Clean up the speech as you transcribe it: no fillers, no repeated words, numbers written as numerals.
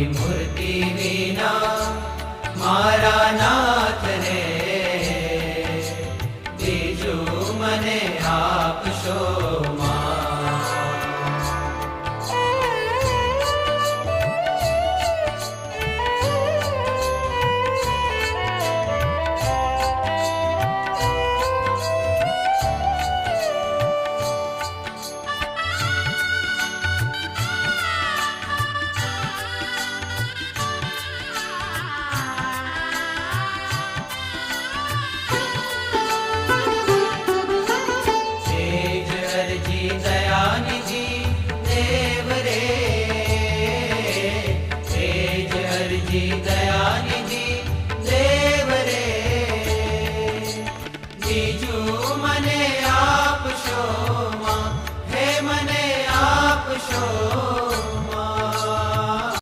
તમારી મૂર્તિ વિના મારા નાથ રે બીજું મને આપશો दयानिधि देव रे तेज अर्जी दया